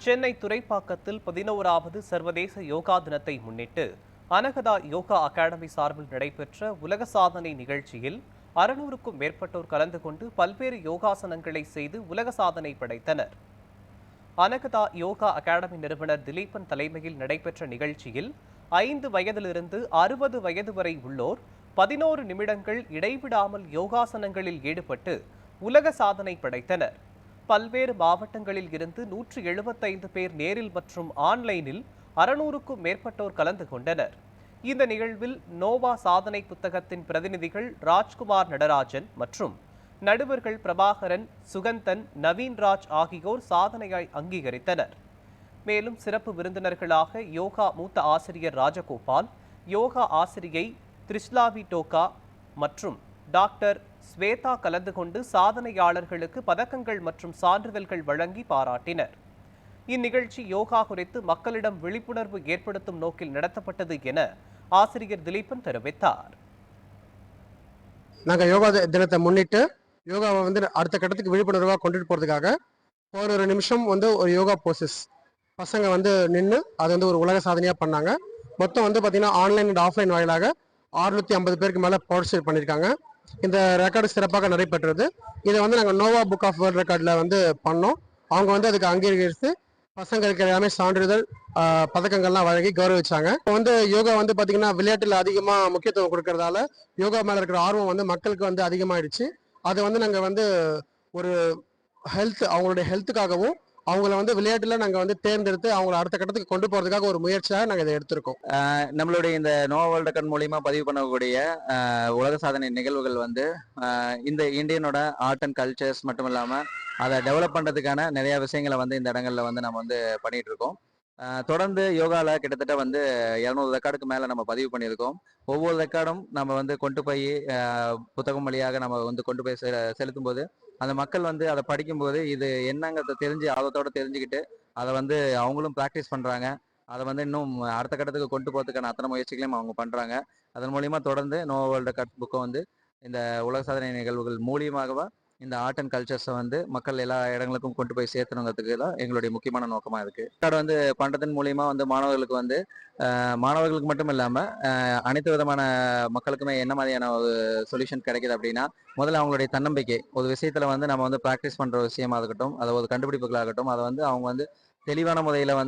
சென்னை துறைப்பாக்கத்தில் 11வது சர்வதேச யோகா தினத்தை முன்னிட்டு அனகதா யோகா அகாடமி சார்பில் நடைபெற்ற உலக சாதனை நிகழ்ச்சியில் 600க்கும் மேற்பட்டோர் கலந்து கொண்டு பல்வேறு யோகாசனங்களை செய்து உலக சாதனை படைத்தனர். அனகதா யோகா அகாடமி நிறுவனர் திலீபன் தலைமையில் நடைபெற்ற நிகழ்ச்சியில் 5 வயதிலிருந்து 60 வயது வரை உள்ளோர் 11 நிமிடங்கள் இடைவிடாமல் யோகாசனங்களில் ஈடுபட்டு உலக சாதனை படைத்தனர். பல்வேறு மாவட்டங்களில் இருந்து 175 பேர் நேரில் மற்றும் ஆன்லைனில் 600க்கும் மேற்பட்டோர் கலந்து கொண்டனர். இந்த நிகழ்வில் நோவா சாதனை புத்தகத்தின் பிரதிநிதிகள் ராஜ்குமார் நடராஜன் மற்றும் நடுவர்கள் பிரபாகரன், சுகந்தன், நவீன்ராஜ் ஆகியோர் சாதனையை அங்கீகரித்தனர். மேலும் சிறப்பு விருந்தினர்களாக யோகா மூத்த ஆசிரியர் ராஜகோபால், யோகா ஆசிரியை திரிஷ்லாவி டோகா மற்றும் டாக்டர் ஸ்வேதா கலந்து கொண்டு சாதனையாளர்களுக்கு பதக்கங்கள் மற்றும் சான்றிதழ்கள் வழங்கி பாராட்டினர். இந்நிகழ்ச்சி யோகா குறித்து மக்களிடம் விழிப்புணர்வு ஏற்படுத்தும் நோக்கில் நடத்தப்பட்டது என ஆசிரியர் திலீபன் தெரிவித்தார். நாங்கள் யோகா தினத்தை முன்னிட்டு யோகாவை அடுத்த கட்டத்துக்கு விழிப்புணர்வாக கொண்டுட்டு போகிறதுக்காக ஒரு நிமிஷம் ஒரு யோகா போசஸ் பசங்க நின்று அது ஒரு உலக சாதனையாக பண்ணாங்க. மொத்தம் பார்த்தீங்கன்னா ஆன்லைன் அண்ட் ஆஃப்லைன் வாயிலாக 650 பேருக்கு மேலே பார்ட்டிசிபேட் பண்ணியிருக்காங்க. இந்த ரெக்கார்டு சிறப்பாக நடைபெற்றது. இதை நாங்கள் நோவா புக் ஆஃப் வேர்ல்ட் ரெக்கார்டில் பண்ணோம். அவங்க அதுக்கு அங்கீகரித்து பசங்களுக்கு எல்லாமே சான்றிதழ், பதக்கங்கள்லாம் வழங்கி கௌரவிச்சாங்க. இப்போ யோகா பார்த்தீங்கன்னா விளையாட்டில் அதிகமாக முக்கியத்துவம் கொடுக்கறதால யோகா மேலே இருக்கிற ஆர்வம் மக்களுக்கு அதிகமாகிடுச்சு. அதை நாங்கள் ஒரு அவங்களுடைய ஹெல்த்துக்காகவும் அவங்கள விளையாட்டுல நாங்க தேர்ந்தெடுத்து அவங்களை அடுத்த கட்டத்துக்கு கொண்டு போறதுக்காக ஒரு முயற்சியாக நாங்க இதை எடுத்திருக்கோம். நம்மளுடைய இந்த நோவா வேர்ல்ட் ரெக்கார்ட் மூலியமா பதிவு பண்ணக்கூடிய உலக சாதனை நிகழ்வுகள் இந்த இந்தியனோட ஆர்ட் அண்ட் கல்ச்சர்ஸ் மட்டும் இல்லாம அதை டெவலப் பண்றதுக்கான நிறைய விஷயங்களை இந்த இடங்கள்ல நம்ம பண்ணிட்டு இருக்கோம். தொடர்ந்து யோகால கிட்டத்தட்ட 200 ரெக்கார்டுக்கு மேல நம்ம பதிவு பண்ணியிருக்கோம். ஒவ்வொரு ரெக்கார்டும் நம்ம கொண்டு போய் புத்தகம் வழியாக நம்ம கொண்டு போய் செலுத்தும் போது அந்த மக்கள் அதை படிக்கும்போது இது என்னங்கிறத தெரிஞ்சு ஆர்வத்தோட தெரிஞ்சுக்கிட்டு அதை அவங்களும் ப்ராக்டிஸ் பண்றாங்க. அதை இன்னும் அடுத்த கட்டத்துக்கு கொண்டு போறதுக்கான அத்தனை முயற்சிகளையும் அவங்க பண்றாங்க. அதன் மூலியமா தொடர்ந்து நோவா வேர்ல்ட் ரெக்கார்ட் புக்கை இந்த உலக சாதனை நிகழ்வுகள் மூலியமாகவா இந்த ஆர்ட் அண்ட் கல்ச்சர்ஸை மக்கள் எல்லா இடங்களுக்கும் கொண்டு போய் சேர்த்தணுங்கிறதுக்கு தான் எங்களுடைய முக்கியமான நோக்கமா இருக்கு. ரெக்கார்டு பண்றதன் மூலியமா மாணவர்களுக்கு மாணவர்களுக்கு மட்டும் இல்லாம அனைத்து விதமான மக்களுக்குமே என்ன மாதிரியான ஒரு சொல்யூஷன் கிடைக்குது அப்படின்னா, முதல்ல அவங்களுடைய தன்னம்பிக்கை ஒரு விஷயத்துல நம்ம ப்ராக்டிஸ் பண்ற விஷயமா இருக்கட்டும், அதை ஒரு கண்டுபிடிப்புகளாகட்டும், அதை அவங்க தெளிவான முறையில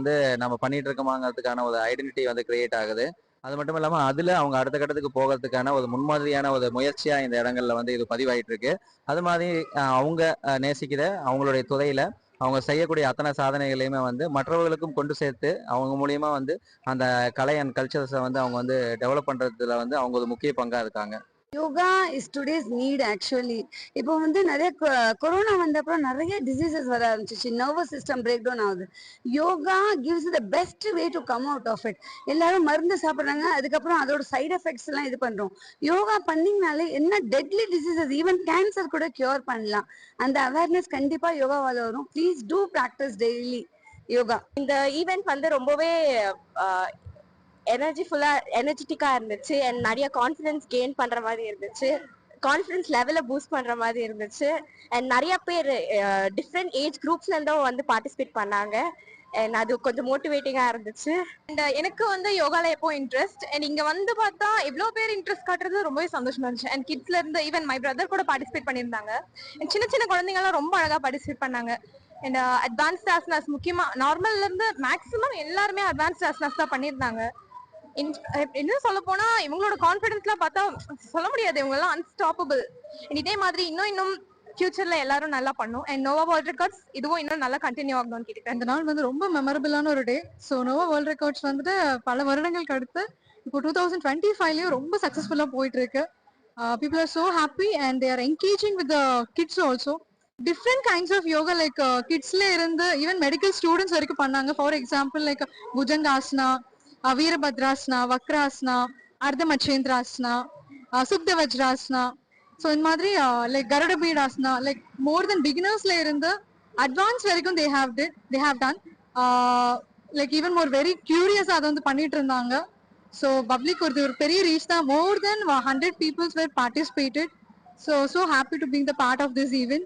நம்ம பண்ணிட்டு இருக்கோமாங்கிறதுக்கான ஒரு ஐடென்டிட்டி கிரியேட் ஆகுது. அது மட்டும் இல்லாம அதுல அவங்க அடுத்த கட்டத்துக்கு போகிறதுக்கான ஒரு முன்மாதிரியான ஒரு முயற்சியா இந்த இடங்கள்ல இது பதிவாயிட்டு இருக்கு. அது மாதிரி அவங்க நேசிக்கிற அவங்களுடைய துறையில அவங்க செய்யக்கூடிய அத்தனை சாதனைகளையுமே மற்றவர்களுக்கும் கொண்டு சேர்த்து அவங்க மூலியமா அந்த கலை அண்ட் கல்ச்சர்ஸை அவங்க டெவலப் பண்றதுல அவங்க ஒரு முக்கிய பங்கா இருக்காங்க. Yoga is today's NEET actually. இப்போ நிறைய கொரோனா வந்தப்பறம் நிறைய டிசீசஸ் வர ஆரம்பிச்சிச்சு. நர்வஸ் சிஸ்டம் பிரேக் டவுன் ஆகுது. Yoga gives the best way to come out of it. எல்லாரும் மருந்து சாப்பிட்றாங்க, அதுக்கப்புறம் அதோட சைட் எஃபெக்ட்ஸ் எல்லாம் இது பண்றோம். யோகா பண்ணிங்கனாலே என்ன டெட்லி டிசீசஸ், ஈவன் கேன்சர் கூட கியூர் பண்ணலாம். அந்த அவேர்னஸ் கண்டிப்பா யோகாவால வரும். Please do practice daily yoga. இந்த ஈவெண்ட் ரொம்பவே எனர்ஜெட்டிக்கா இருந்துச்சு. அண்ட் நிறைய கான்ஃபிடன்ஸ் கெயின் பண்ற மாதிரி இருந்துச்சு. கான்ஃபிடன்ஸ் லெவலை பூஸ்ட் பண்ற மாதிரி இருந்துச்சு. அண்ட் நிறைய பேர் டிஃப்ரெண்ட் ஏஜ் குரூப்ஸ்ல இருந்தும் பார்ட்டிசிபேட் பண்ணாங்க. அண்ட் அது கொஞ்சம் மோட்டிவேட்டிங்கா இருந்துச்சு. அண்ட் எனக்கு யோகால எப்போ இன்ட்ரெஸ்ட், அண்ட் இங்க பார்த்தா இவ்வளவு பேர் இன்ட்ரெஸ்ட் காட்டுறது ரொம்பவே சந்தோஷமா இருந்துச்சு. அண்ட் கிட்ஸ்ல இருந்து ஈவன் மை பிரதர் கூட பார்ட்டிசிபேட் பண்ணியிருந்தாங்க. சின்ன சின்ன குழந்தைங்க எல்லாம் ரொம்ப அழகா பார்ட்டிசிபேட் பண்ணாங்க. அண்ட் அட்வான்ஸ்ட் ஆசனாஸ், முக்கியமா நார்மல்ல இருந்து மேக்ஸிமம் எல்லாருமே அட்வான்ஸ்ட் ஆசனாஸ் தான் பண்ணியிருந்தாங்க. என்ன சொல்ல போனா இவங்களோட கான்பிடன்ஸ் எல்லாம் பார்த்தா சொல்ல முடியாது. இவங்க எல்லாம் அன்ஸ்டாப்பபிள். இதே மாதிரி இன்னும் ஃபியூச்சர்ல எல்லாரும் நல்லா பண்ணும். அண்ட் நோவா வேர்ல்ட் ரெக்கார்ட்ஸ் இதுவும் இன்னும் நல்லா கண்டினியூ ஆகணும்னு கேட்டுக்கிறேன். இந்த நாள் ரொம்ப மெமரபிளான ஒரு day. So Nova world records பல வருடங்களுக்கு அடுத்து இப்போ 2025லயும் ரொம்ப சக்சஸ்ஃபுல்லா போயிட்டு இருக்கு. People are so happy and they are engaging with kids also. Different kinds of yoga like கிட்ஸ்ல இருந்து ஈவன் மெடிக்கல் ஸ்டூடெண்ட்ஸ் வரைக்கும் பண்ணாங்க. For example like Bhujangasana, Virabhadrasana, Vakrasana, Ardhamatsyendrasana, Supta Vajrasana. So இந்த மாதிரி லைக் கருட பீடாசனா, லைக் மோர் தென் பிகினர்ஸ்ல இருந்து அட்வான்ஸ் வரைக்கும் they have done. Like even more very கியூரியஸா அதை பண்ணிட்டு இருந்தாங்க. ஸோ பப்ளிக் ஒரு பெரிய ரீச் தான். More then 100 peoples were participated. So happy to be the part of this event.